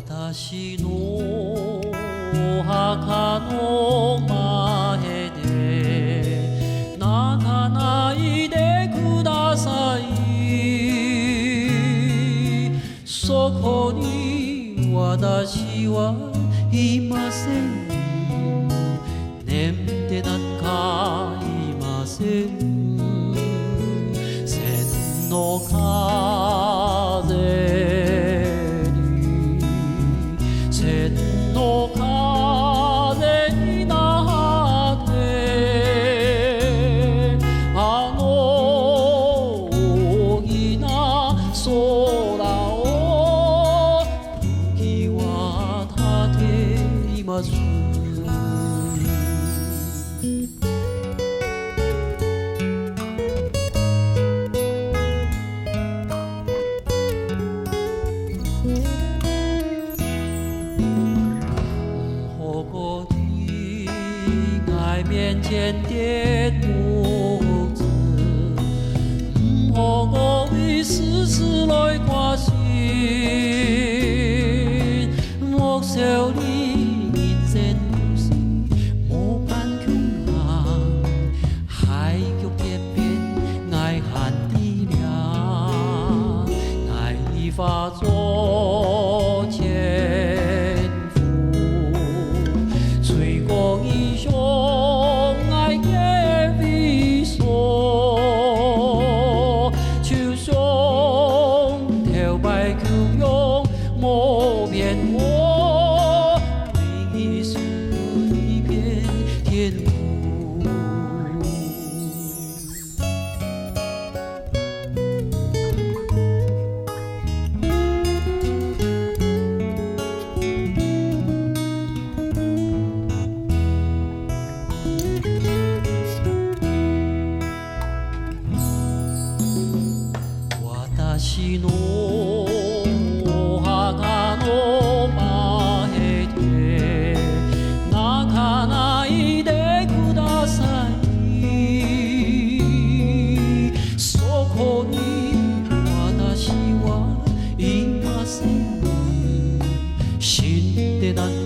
私のお墓の前で泣かないでください。そこに私はいません。眠ってなんかいません。千の風に千の風になってあの大きな空を吹き渡っています。面前的木子，可我为世事来挂心。莫笑你人生故事無辦強行，海角結變愛恨地量，愛化作千夫，吹過英雄。莫变我为是一片天空。私の死んでなん